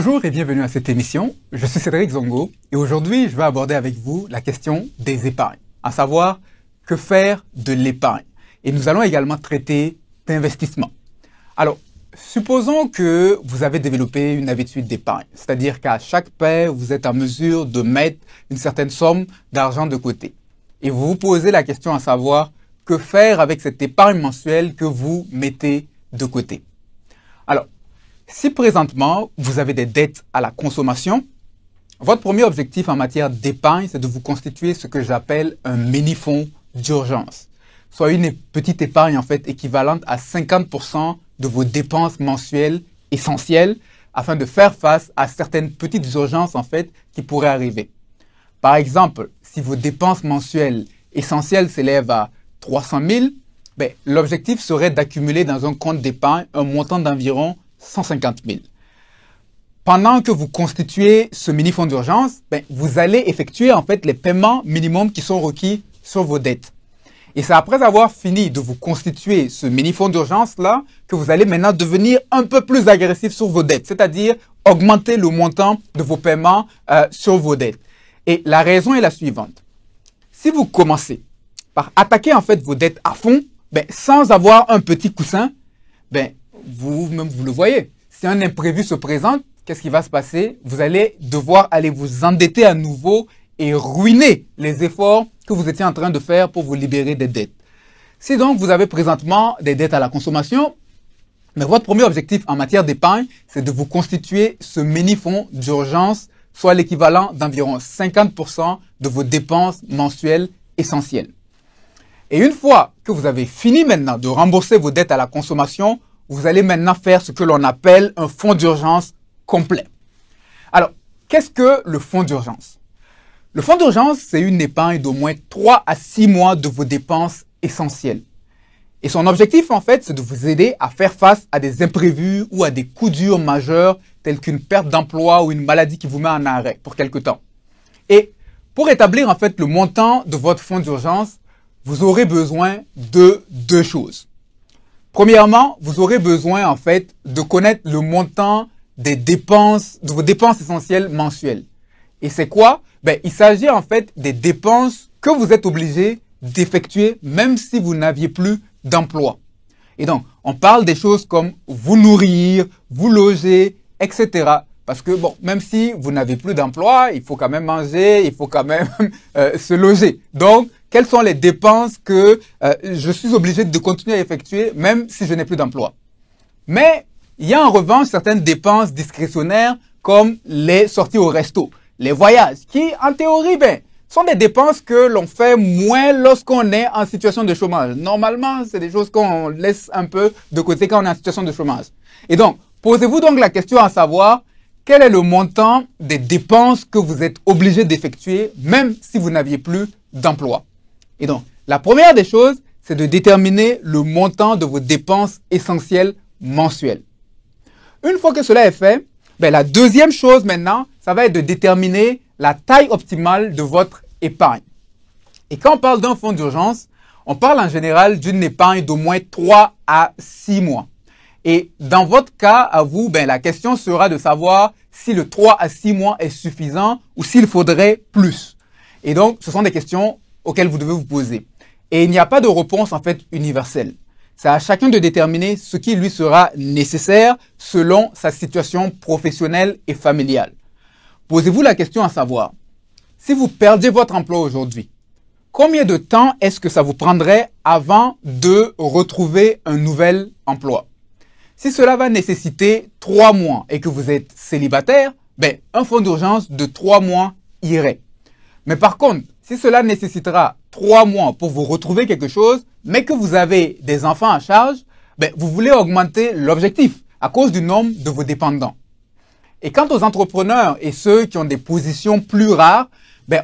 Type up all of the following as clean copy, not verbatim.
Bonjour et bienvenue à cette émission. Je suis Cédric Zongo et aujourd'hui je vais aborder avec vous la question des épargnes, à savoir que faire de l'épargne. Et nous allons également traiter d'investissement. Alors, supposons que vous avez développé une habitude d'épargne, c'est-à-dire qu'à chaque paie, vous êtes en mesure de mettre une certaine somme d'argent de côté. Et vous vous posez la question à savoir que faire avec cette épargne mensuelle que vous mettez de côté. Alors, si présentement, vous avez des dettes à la consommation, votre premier objectif en matière d'épargne, c'est de vous constituer ce que j'appelle un mini-fonds d'urgence, soit une petite épargne en fait équivalente à 50% de vos dépenses mensuelles essentielles afin de faire face à certaines petites urgences en fait qui pourraient arriver. Par exemple, si vos dépenses mensuelles essentielles s'élèvent à 300 000, l'objectif serait d'accumuler dans un compte d'épargne un montant d'environ 150 000. Pendant que vous constituez ce mini-fonds d'urgence, vous allez effectuer en fait les paiements minimums qui sont requis sur vos dettes. Et c'est après avoir fini de vous constituer ce mini-fonds d'urgence-là que vous allez maintenant devenir un peu plus agressif sur vos dettes, c'est-à-dire augmenter le montant de vos paiements sur vos dettes. Et la raison est la suivante. Si vous commencez par attaquer en fait vos dettes à fond, sans avoir un petit coussin, vous-même vous le voyez. Si un imprévu se présente, qu'est-ce qui va se passer? Vous allez devoir aller vous endetter à nouveau et ruiner les efforts que vous étiez en train de faire pour vous libérer des dettes. Si donc vous avez présentement des dettes à la consommation, votre premier objectif en matière d'épargne, c'est de vous constituer ce mini-fonds d'urgence, soit l'équivalent d'environ 50% de vos dépenses mensuelles essentielles. Et une fois que vous avez fini maintenant de rembourser vos dettes à la consommation, vous allez maintenant faire ce que l'on appelle un fonds d'urgence complet. Alors, qu'est-ce que le fonds d'urgence? Le fonds d'urgence, c'est une épargne d'au moins 3 à 6 mois de vos dépenses essentielles. Et son objectif, en fait, c'est de vous aider à faire face à des imprévus ou à des coups durs majeurs tels qu'une perte d'emploi ou une maladie qui vous met en arrêt pour quelque temps. Et pour établir, en fait, le montant de votre fonds d'urgence, vous aurez besoin de 2 choses. Premièrement, vous aurez besoin, en fait, de connaître le montant des dépenses, de vos dépenses essentielles mensuelles. Et c'est quoi? Il s'agit, en fait, des dépenses que vous êtes obligé d'effectuer même si vous n'aviez plus d'emploi. Et donc, on parle des choses comme vous nourrir, vous loger, etc. Parce que, même si vous n'avez plus d'emploi, il faut quand même manger, il faut quand même se loger. Donc, quelles sont les dépenses que je suis obligé de continuer à effectuer même si je n'ai plus d'emploi? Mais il y a en revanche certaines dépenses discrétionnaires comme les sorties au resto, les voyages, qui en théorie, sont des dépenses que l'on fait moins lorsqu'on est en situation de chômage. Normalement, c'est des choses qu'on laisse un peu de côté quand on est en situation de chômage. Et donc, posez-vous donc la question à savoir, quel est le montant des dépenses que vous êtes obligé d'effectuer même si vous n'aviez plus d'emploi? Et donc, la première des choses, c'est de déterminer le montant de vos dépenses essentielles mensuelles. Une fois que cela est fait, la deuxième chose maintenant, ça va être de déterminer la taille optimale de votre épargne. Et quand on parle d'un fonds d'urgence, on parle en général d'une épargne d'au moins 3 à 6 mois. Et dans votre cas, à vous, la question sera de savoir si le 3 à 6 mois est suffisant ou s'il faudrait plus. Et donc, ce sont des questions auxquelles vous devez vous poser. Et il n'y a pas de réponse en fait universelle. C'est à chacun de déterminer ce qui lui sera nécessaire selon sa situation professionnelle et familiale. Posez-vous la question à savoir, si vous perdiez votre emploi aujourd'hui, combien de temps est-ce que ça vous prendrait avant de retrouver un nouvel emploi? Si cela va nécessiter 3 mois et que vous êtes célibataire, un fonds d'urgence de 3 mois irait. Mais par contre, si cela nécessitera 3 mois pour vous retrouver quelque chose, mais que vous avez des enfants à charge, vous voulez augmenter l'objectif à cause du nombre de vos dépendants. Et quant aux entrepreneurs et ceux qui ont des positions plus rares,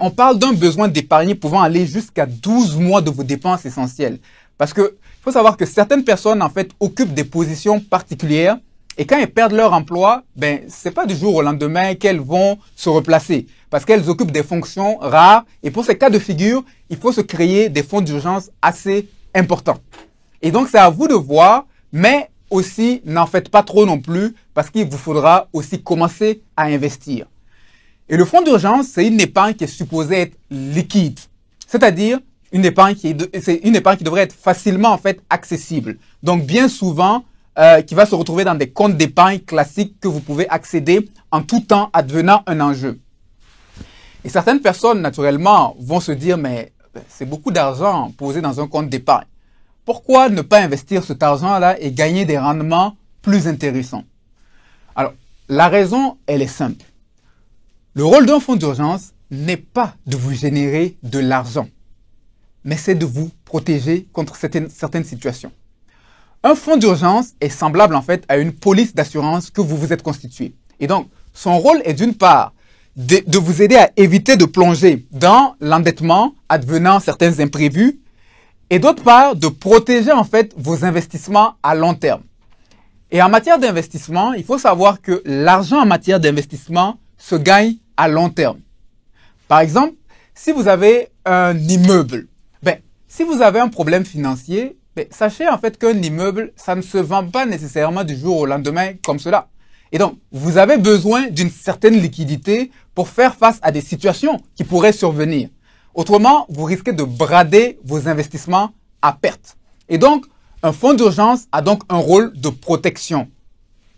on parle d'un besoin d'épargner pouvant aller jusqu'à 12 mois de vos dépenses essentielles. Parce que il faut savoir que certaines personnes en fait occupent des positions particulières et quand elles perdent leur emploi, c'est pas du jour au lendemain qu'elles vont se replacer parce qu'elles occupent des fonctions rares et pour ces cas de figure, il faut se créer des fonds d'urgence assez importants. Et donc c'est à vous de voir, mais aussi, n'en faites pas trop non plus parce qu'il vous faudra aussi commencer à investir. Et le fonds d'urgence, c'est une épargne qui est supposée être liquide, c'est-à-dire une épargne qui devrait être facilement en fait accessible. Donc bien souvent, qui va se retrouver dans des comptes d'épargne classiques que vous pouvez accéder en tout temps advenant un enjeu. Et certaines personnes, naturellement, vont se dire, mais c'est beaucoup d'argent posé dans un compte d'épargne. Pourquoi ne pas investir cet argent-là et gagner des rendements plus intéressants? Alors, la raison, elle est simple. Le rôle d'un fonds d'urgence n'est pas de vous générer de l'argent, mais c'est de vous protéger contre certaines situations. Un fonds d'urgence est semblable en fait à une police d'assurance que vous vous êtes constitué. Et donc, son rôle est d'une part de vous aider à éviter de plonger dans l'endettement advenant certains imprévus et d'autre part de protéger en fait vos investissements à long terme. Et en matière d'investissement, il faut savoir que l'argent en matière d'investissement se gagne à long terme. Par exemple, si vous avez un immeuble, si vous avez un problème financier, sachez en fait qu'un immeuble, ça ne se vend pas nécessairement du jour au lendemain comme cela. Et donc, vous avez besoin d'une certaine liquidité pour faire face à des situations qui pourraient survenir. Autrement, vous risquez de brader vos investissements à perte. Et donc, un fonds d'urgence a donc un rôle de protection.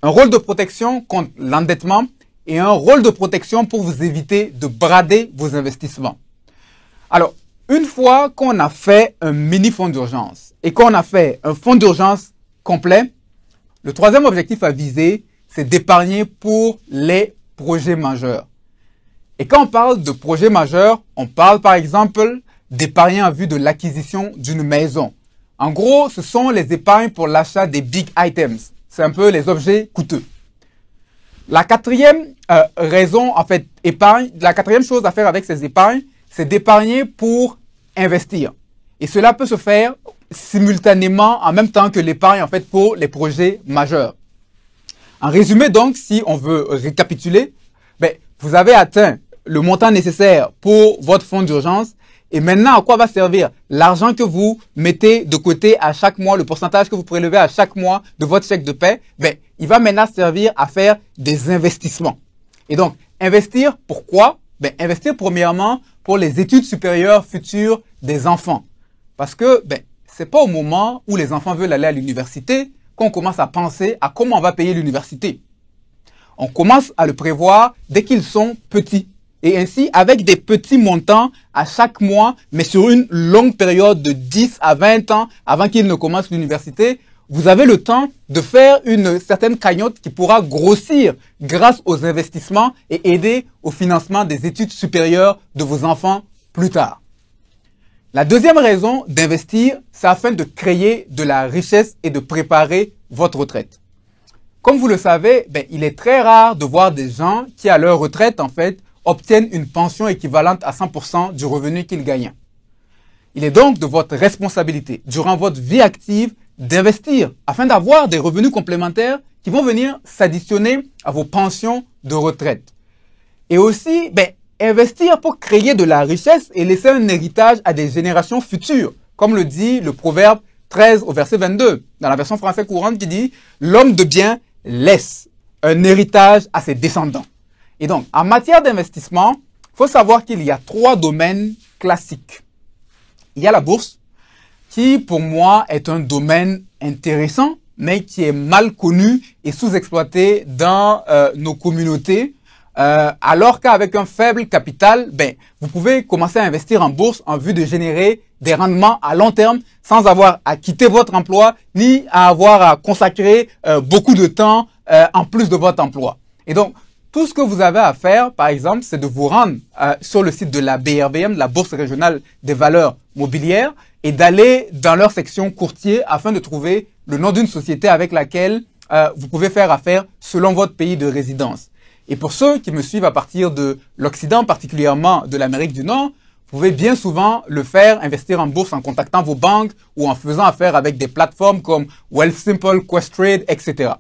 Un rôle de protection contre l'endettement et un rôle de protection pour vous éviter de brader vos investissements. Alors, une fois qu'on a fait un mini fonds d'urgence et qu'on a fait un fonds d'urgence complet, le troisième objectif à viser, c'est d'épargner pour les projets majeurs. Et quand on parle de projets majeurs, on parle par exemple d'épargner en vue de l'acquisition d'une maison. En gros, ce sont les épargnes pour l'achat des big items. C'est un peu les objets coûteux. La quatrième la quatrième chose à faire avec ces épargnes, c'est d'épargner pour investir. Et cela peut se faire simultanément en même temps que l'épargne en fait pour les projets majeurs. En résumé donc, si on veut récapituler, vous avez atteint le montant nécessaire pour votre fonds d'urgence et maintenant à quoi va servir l'argent que vous mettez de côté à chaque mois, le pourcentage que vous prélevez à chaque mois de votre chèque de paie, il va maintenant servir à faire des investissements. Et donc, investir pourquoi? Investir premièrement pour les études supérieures futures des enfants. Parce que, c'est pas au moment où les enfants veulent aller à l'université qu'on commence à penser à comment on va payer l'université. On commence à le prévoir dès qu'ils sont petits. Et ainsi, avec des petits montants à chaque mois, mais sur une longue période de 10 à 20 ans avant qu'ils ne commencent l'université, vous avez le temps de faire une certaine cagnotte qui pourra grossir grâce aux investissements et aider au financement des études supérieures de vos enfants plus tard. La deuxième raison d'investir, c'est afin de créer de la richesse et de préparer votre retraite. Comme vous le savez, il est très rare de voir des gens qui, à leur retraite, en fait, obtiennent une pension équivalente à 100% du revenu qu'ils gagnent. Il est donc de votre responsabilité, durant votre vie active, d'investir afin d'avoir des revenus complémentaires qui vont venir s'additionner à vos pensions de retraite. Et aussi, investir pour créer de la richesse et laisser un héritage à des générations futures, comme le dit le proverbe 13 au verset 22, dans la version française courante qui dit « L'homme de bien laisse un héritage à ses descendants ». Et donc, en matière d'investissement, il faut savoir qu'il y a 3 domaines classiques. Il y a la bourse, qui pour moi est un domaine intéressant, mais qui est mal connu et sous-exploité dans nos communautés. Alors qu'avec un faible capital, vous pouvez commencer à investir en bourse en vue de générer des rendements à long terme sans avoir à quitter votre emploi ni à avoir à consacrer beaucoup de temps en plus de votre emploi. Et donc, tout ce que vous avez à faire, par exemple, c'est de vous rendre sur le site de la BRVM, la Bourse régionale des valeurs mobilières, et d'aller dans leur section courtier afin de trouver le nom d'une société avec laquelle vous pouvez faire affaire selon votre pays de résidence. Et pour ceux qui me suivent à partir de l'Occident, particulièrement de l'Amérique du Nord, vous pouvez bien souvent le faire, investir en bourse en contactant vos banques ou en faisant affaire avec des plateformes comme Wealthsimple, Questrade, etc.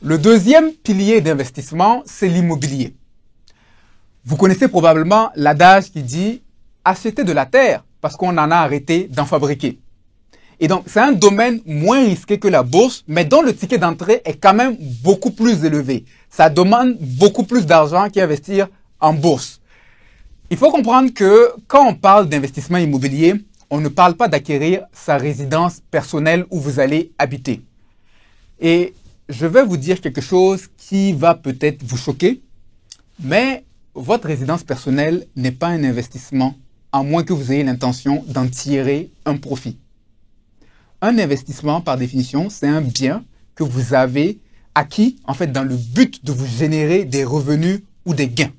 Le deuxième pilier d'investissement, c'est l'immobilier. Vous connaissez probablement l'adage qui dit « acheter de la terre parce qu'on en a arrêté d'en fabriquer ». Et donc, c'est un domaine moins risqué que la bourse, mais dont le ticket d'entrée est quand même beaucoup plus élevé. Ça demande beaucoup plus d'argent qu'investir en bourse. Il faut comprendre que quand on parle d'investissement immobilier, on ne parle pas d'acquérir sa résidence personnelle où vous allez habiter. Et je vais vous dire quelque chose qui va peut-être vous choquer, mais votre résidence personnelle n'est pas un investissement, à moins que vous ayez l'intention d'en tirer un profit. Un investissement, par définition, c'est un bien que vous avez acquis, en fait, dans le but de vous générer des revenus ou des gains.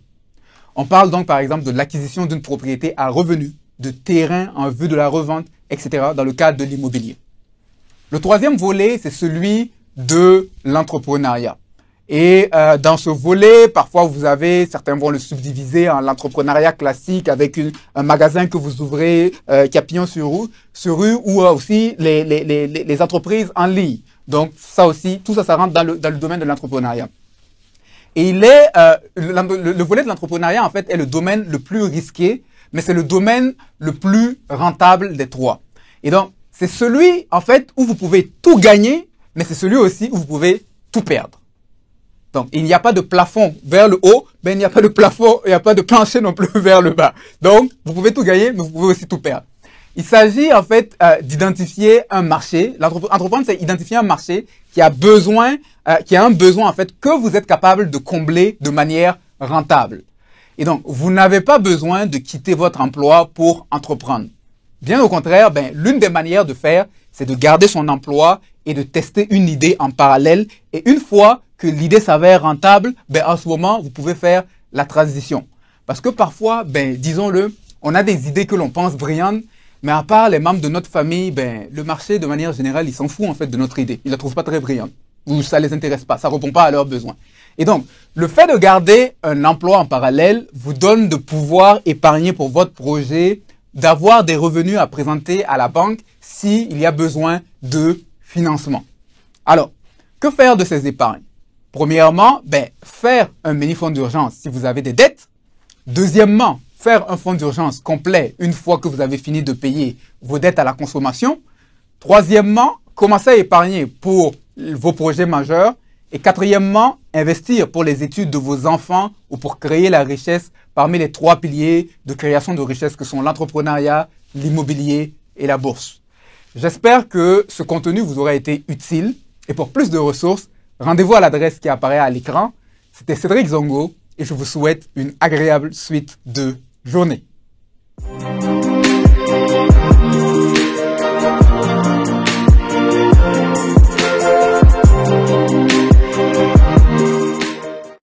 On parle donc, par exemple, de l'acquisition d'une propriété à revenu, de terrain en vue de la revente, etc., dans le cadre de l'immobilier. Le troisième volet, c'est celui de l'entrepreneuriat. Et dans ce volet, parfois certains vont le subdiviser en l'entrepreneuriat classique avec un magasin que vous ouvrez qui a pignon sur rue ou aussi les entreprises en ligne. Donc ça aussi, tout ça, ça rentre dans le domaine de l'entrepreneuriat. Et le volet de l'entrepreneuriat, en fait, est le domaine le plus risqué, mais c'est le domaine le plus rentable des trois. Et donc, c'est celui, en fait, où vous pouvez tout gagner, mais c'est celui aussi où vous pouvez tout perdre. Donc, il n'y a pas de plafond vers le haut, mais il n'y a pas de plafond, il n'y a pas de plancher non plus vers le bas. Donc, vous pouvez tout gagner, mais vous pouvez aussi tout perdre. Il s'agit, en fait, d'identifier un marché. Entreprendre, c'est identifier un marché qui a un besoin, en fait, que vous êtes capable de combler de manière rentable. Et donc, vous n'avez pas besoin de quitter votre emploi pour entreprendre. Bien au contraire, l'une des manières de faire, c'est de garder son emploi et de tester une idée en parallèle. Et une fois que l'idée s'avère rentable, en ce moment, vous pouvez faire la transition. Parce que parfois, disons-le, on a des idées que l'on pense brillantes, mais à part les membres de notre famille, le marché, de manière générale, il s'en fout en fait de notre idée. Il la trouve pas très brillante. Ou ça les intéresse pas. Ça répond pas à leurs besoins. Et donc, le fait de garder un emploi en parallèle vous donne de pouvoir épargner pour votre projet, d'avoir des revenus à présenter à la banque s'il y a besoin de financement. Alors, que faire de ces épargnes? Premièrement, faire un mini-fonds d'urgence si vous avez des dettes. Deuxièmement, faire un fonds d'urgence complet une fois que vous avez fini de payer vos dettes à la consommation. Troisièmement, commencer à épargner pour vos projets majeurs. Et quatrièmement, investir pour les études de vos enfants ou pour créer la richesse parmi les trois piliers de création de richesse que sont l'entrepreneuriat, l'immobilier et la bourse. J'espère que ce contenu vous aura été utile. Et pour plus de ressources, rendez-vous à l'adresse qui apparaît à l'écran. C'était Cédric Zongo et je vous souhaite une agréable suite de journée.